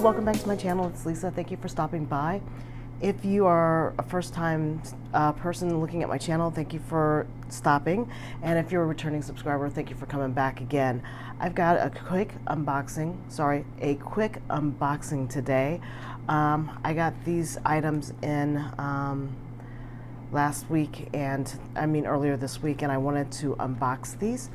welcome back to my channel. It's Lisa. Thank you for stopping by. If you are a first-time person looking at my channel, thank you for stopping. And if you're a returning subscriber, thank you for coming back again. I've got a quick unboxing today. I got these items in earlier this week, and I wanted to unbox these.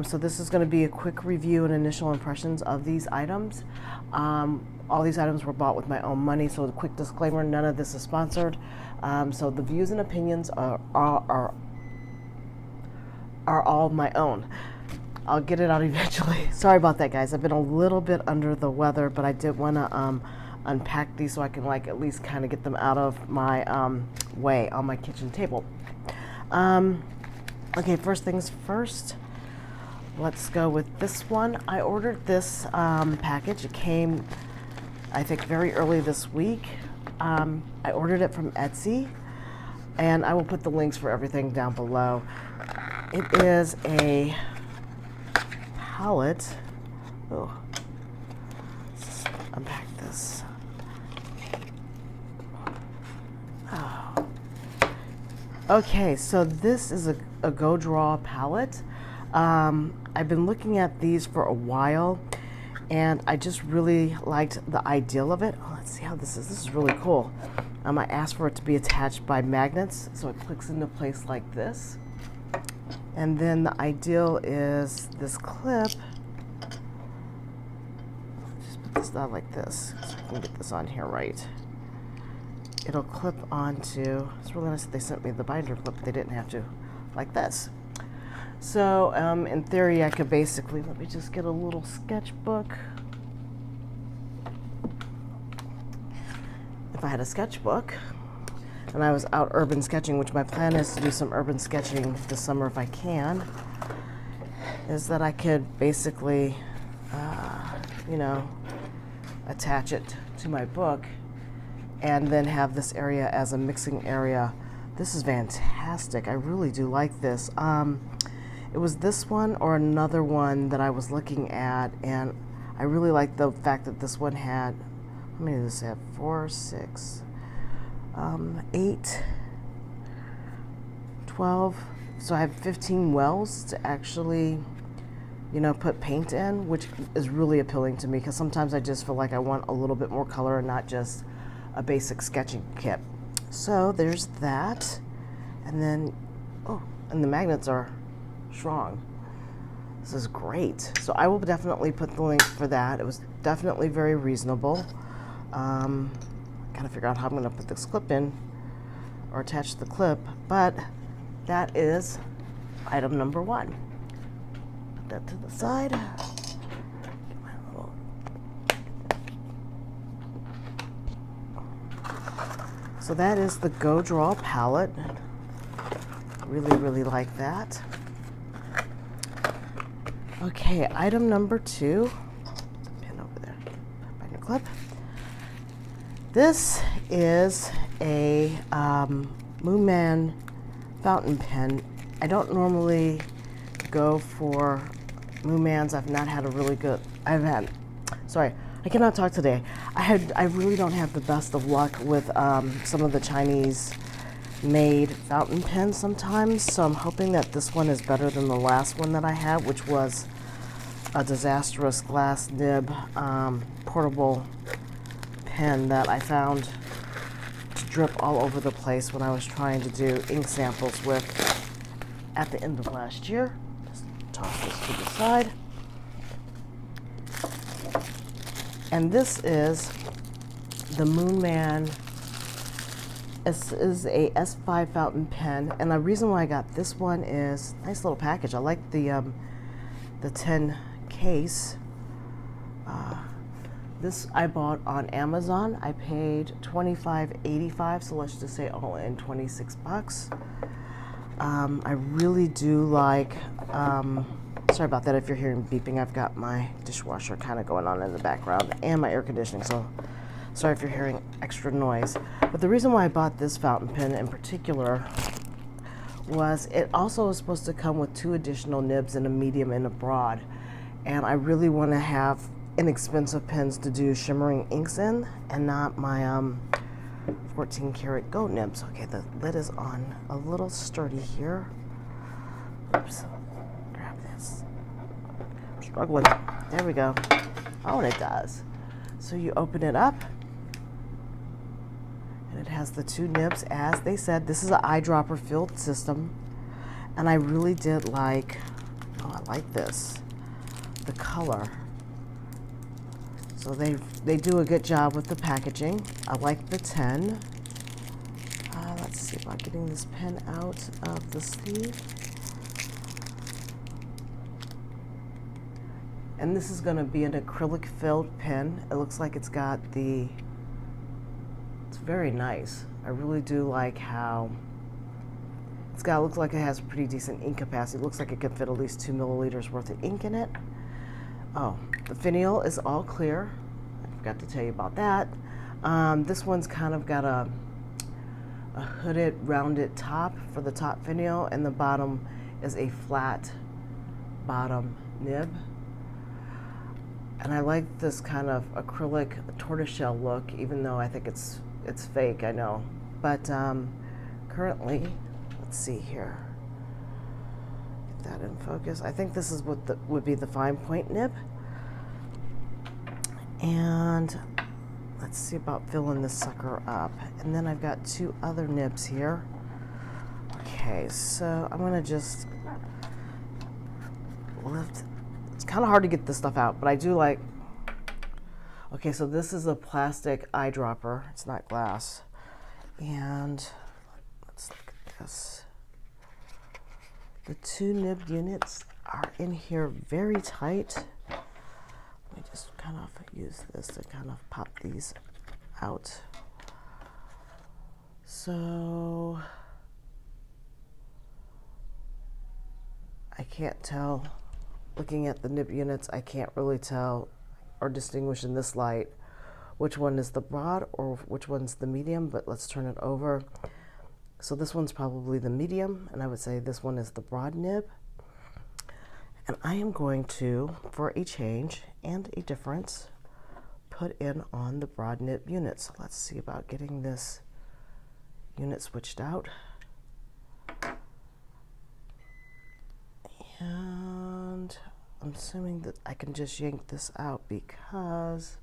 So this is going to be a quick review and initial impressions of these items. All these items were bought with my own money, so a quick disclaimer, none of this is sponsored. So the views and opinions are all my own. I'll get it out eventually. Sorry about that, guys. I've been a little bit under the weather, but I did want to unpack these so I can at least kind of get them out of my way on my kitchen table. Okay, first things first. Let's go with this one. I ordered this package. It came, I think, very early this week. I ordered it from Etsy, and I will put the links for everything down below. It is a palette. Oh, let's unpack this. Oh. Okay, so this is a GoDraw palette. I've been looking at these for a while, and I just really liked the ideal of it. Oh, let's see how this is. This is really cool. I asked for it to be attached by magnets, so it clicks into place like this. And then the ideal is this clip. Just put this down like this, so I can get this on here right. It'll clip onto, it's really nice that they sent me the binder clip. They didn't have to, like this. So in theory, I could basically, let me just get a little sketchbook. If I had a sketchbook and I was out urban sketching, which my plan is to do some urban sketching this summer if I can, is that I could basically, attach it to my book and then have this area as a mixing area. This is fantastic. I really do like this. It was this one or another one that I was looking at, and I really like the fact that this one had, how many does this have? 4, 6, 8, 12. So I have 15 wells to actually, put paint in, which is really appealing to me because sometimes I just feel like I want a little bit more color and not just a basic sketching kit. So there's that. And then, and the magnets are strong. This is great. So I will definitely put the link for that. It was definitely very reasonable. Gotta figure out how I'm gonna put this clip in or attach the clip, but that is item number 1. Put that to the side. Get my little... So that is the GoDraw palette. Really, really like that. Okay, item number 2, pin over there, binder clip. This is a Moonman fountain pen. I don't normally go for Moonmans. I've not had a really good, I cannot talk today. I really don't have the best of luck with some of the Chinese made fountain pens sometimes, so I'm hoping that this one is better than the last one that I had, which was a disastrous glass nib portable pen that I found to drip all over the place when I was trying to do ink samples with at the end of last year. Just toss this to the side. And this is the Moonman. This is a S5 fountain pen, and the reason why I got this one is nice little package. I like the tin case. This I bought on Amazon. I paid $25.85, so let's just say all in 26 bucks. I really do like. Sorry about that if you're hearing beeping. I've got my dishwasher kind of going on in the background and my air conditioning, so sorry if you're hearing extra noise. But the reason why I bought this fountain pen in particular was it also was supposed to come with 2 additional nibs in a medium and a broad. And I really want to have inexpensive pens to do shimmering inks in, and not my 14 karat gold nibs. Okay, the lid is on a little sturdy here. Oops, grab this. I'm struggling. There we go. Oh, and it does. So you open it up, and it has the two nibs. As they said, this is an eyedropper filled system, and I really did like, oh, I like this, the color. So they do a good job with the packaging. I like the 10. Let's see about getting this pen out of the sleeve. And this is going to be an acrylic filled pen. It looks like it's got the, it's very nice. I really do like how it's got, looks like it has a pretty decent ink capacity. It looks like it can fit at least 2 milliliters worth of ink in it. Oh, the finial is all clear. I forgot to tell you about that. This one's kind of got a hooded, rounded top for the top finial, and the bottom is a flat bottom nib. And I like this kind of acrylic tortoiseshell look, even though I think it's fake, I know. But currently, let's see here. Get that in focus. I think this is what would be the fine point nib. And let's see about filling this sucker up. And then I've got two other nibs here. Okay, so I'm gonna just lift. It's kind of hard to get this stuff out, but I do like, okay, so this is a plastic eyedropper. It's not glass. And let's look at this. The two nib units are in here very tight. Let me just kind of use this to kind of pop these out. So I can't tell. Looking at the nib units, I can't really tell or distinguish in this light which one is the broad or which one's the medium, but let's turn it over. So this one's probably the medium, and I would say this one is the broad nib. And I am going to, for a change and a difference, put in on the broad nib unit. So let's see about getting this unit switched out. And I'm assuming that I can just yank this out because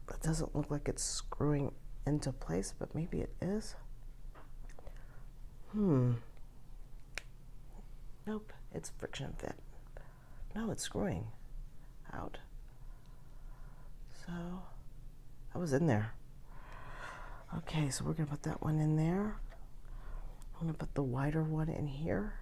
it doesn't look like it's screwing into place, but maybe it is. Nope, it's friction fit. No, it's screwing out. So I was in there. Okay, so we're gonna put that one in there. I'm gonna put the wider one in here.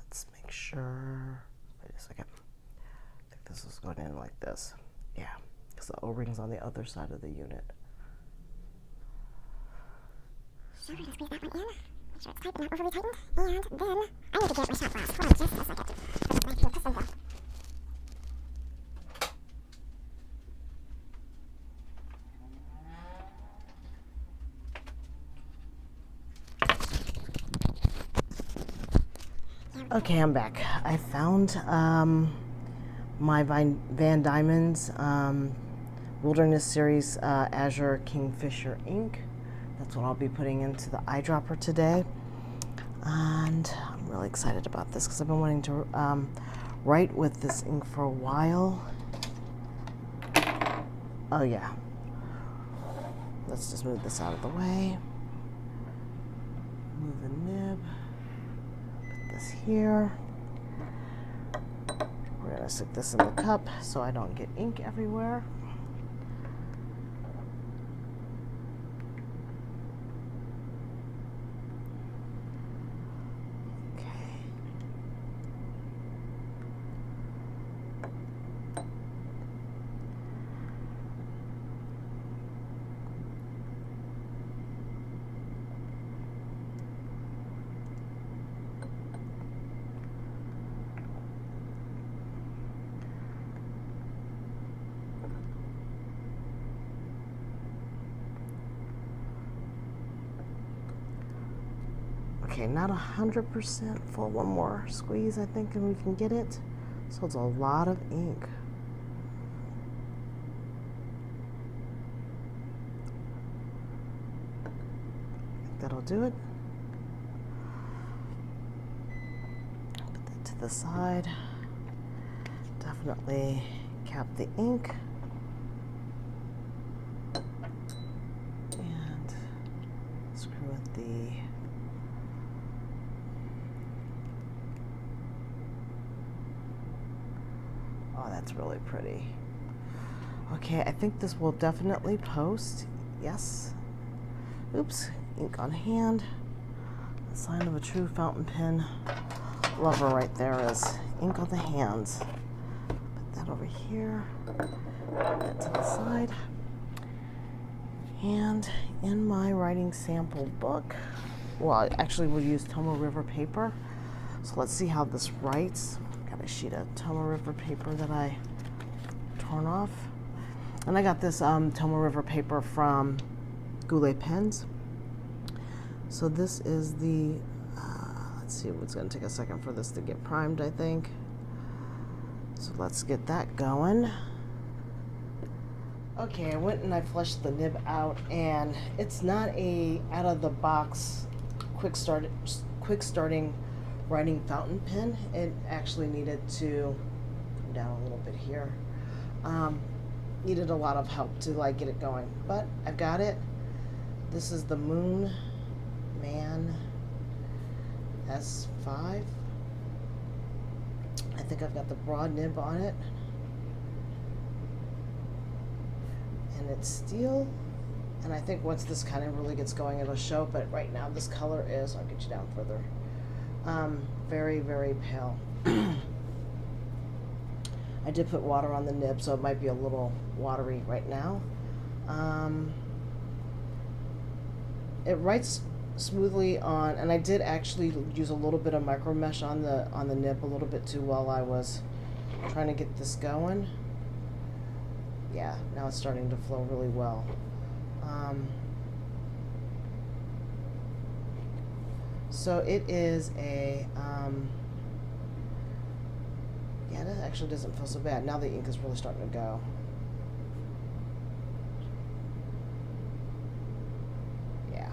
Let's make sure. Wait a second. I think this is going in like this. Yeah, because the O-ring's on the other side of the unit. So we're going to squeeze that one in. Make sure it's tight but not overly tightened. And then I need to get my shot glass. Hold on just a second. This is my pure piston though. Okay, I'm back. I found my Van Diamonds Wilderness Series Azure Kingfisher ink. That's what I'll be putting into the eyedropper today. And I'm really excited about this because I've been wanting to write with this ink for a while. Oh yeah. Let's just move this out of the way. Move the nib. Put this here. We're gonna stick this in the cup so I don't get ink everywhere. Okay, not 100% full. One more squeeze, I think, and we can get it. So it's a lot of ink. I think that'll do it. Put that to the side. Definitely cap the ink. And screw with the oh, that's really pretty. Okay, I think this will definitely post. Yes. Oops, ink on hand. The sign of a true fountain pen lover right there is ink on the hands. Put that over here. Put that to the side. And in my writing sample book, well, I actually will use Tomo River paper. So let's see how this writes. Got a sheet of Tomo River paper that I torn off. And I got this Tomo River paper from Goulet Pens. So this is the, let's see, it's going to take a second for this to get primed, I think. So let's get that going. Okay, I went and I flushed the nib out, and it's not a out-of-the-box quick starting writing fountain pen. It actually needed to come down a little bit here. Needed a lot of help to like get it going, but I've got it. This is the Moonman S5. I think I've got the broad nib on it, and it's steel. And I think once this kind of really gets going, it'll show. But right now, this color is, I'll get you down further, very, very pale. I did put water on the nib, so it might be a little watery right now. It writes smoothly on, and I did actually use a little bit of micro mesh on the nib a little bit too while I was trying to get this going. Yeah, now it's starting to flow really well. So it is a yeah, that actually doesn't feel so bad. Now the ink is really starting to go. Yeah.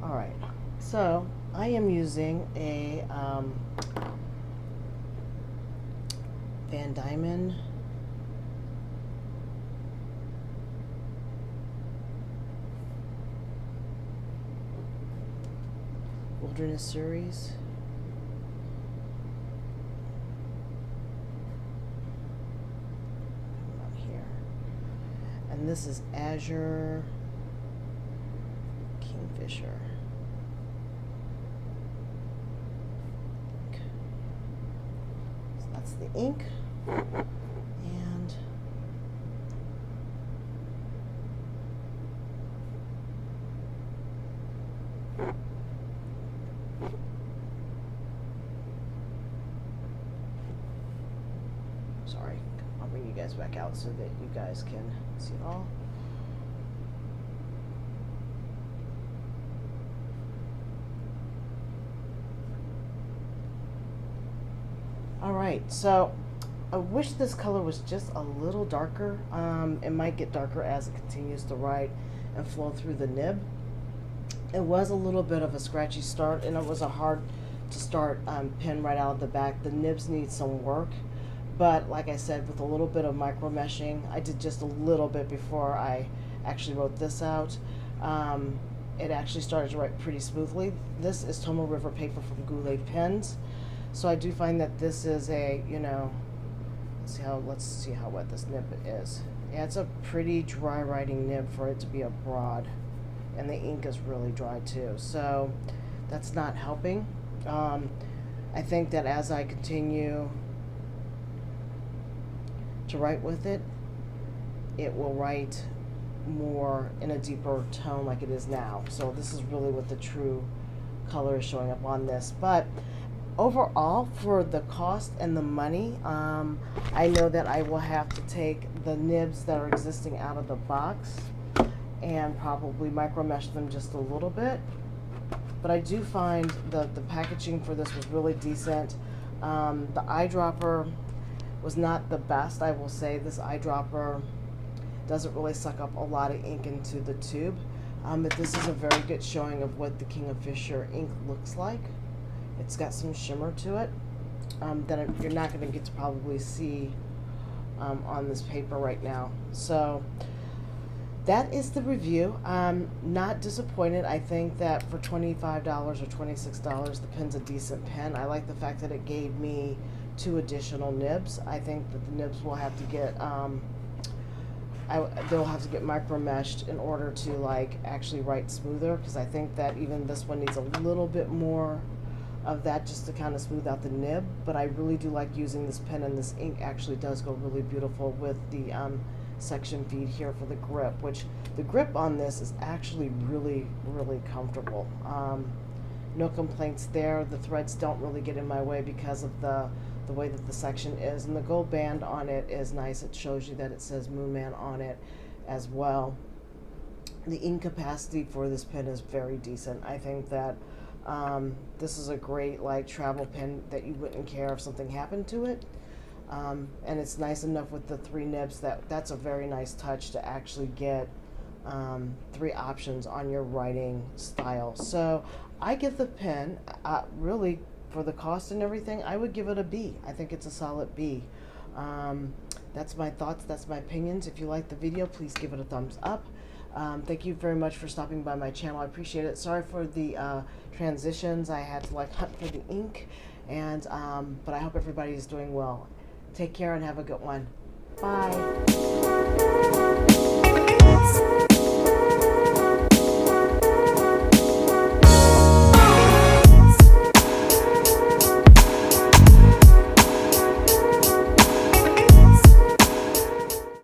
All right. So I am using a Van Diamond Wilderness Series. Come on here. And this is Azure Kingfisher. So that's the ink. And sorry, I'll bring you guys back out so that you guys can see it all. All right, so I wish this color was just a little darker. It might get darker as it continues to write and flow through the nib. It was a little bit of a scratchy start, and it was a hard to start pen right out of the back. The nibs need some work, but like I said, with a little bit of micro meshing, I did just a little bit before I actually wrote this out. It actually started to write pretty smoothly. This is Tomo River paper from Goulet Pens, so I do find that this is a, you know, let's see how wet this nib is. Yeah, it's a pretty dry writing nib for it to be a broad, and the ink is really dry too, so that's not helping. I think that as I continue to write with it, it will write more in a deeper tone like it is now. So this is really what the true color is showing up on this. But overall, for the cost and the money, I know that I will have to take the nibs that are existing out of the box and probably micro mesh them just a little bit. But I do find the packaging for this was really decent. The eyedropper was not the best, I will say. This eyedropper doesn't really suck up a lot of ink into the tube. But this is a very good showing of what the Kingfisher ink looks like. It's got some shimmer to it that you're not going to get to probably see on this paper right now. So that is the review. I'm not disappointed. I think that for $25 or $26, the pen's a decent pen. I like the fact that it gave me 2 additional nibs. I think that the nibs will have to get they'll have to get micro meshed in order to like actually write smoother, because I think that even this one needs a little bit more of that just to kind of smooth out the nib. But I really do like using this pen, and this ink actually does go really beautiful with the section feed here for the grip, which the grip on this is actually really comfortable. No complaints there. The threads don't really get in my way because of the way that the section is, and the gold band on it is nice. It shows you that it says Moonman on it as well. The ink capacity for this pen is very decent. I think that this is a great like travel pen that you wouldn't care if something happened to it. And it's nice enough with the 3 nibs that's a very nice touch to actually get 3 options on your writing style. So I give the pen, really, for the cost and everything, I would give it a B. I think it's a solid B. That's my thoughts, that's my opinions. If you like the video, please give it a thumbs up. Thank you very much for stopping by my channel. I appreciate it. Sorry for the transitions. I had to like hunt for the ink, and but I hope everybody is doing well. Take care and have a good one. Bye.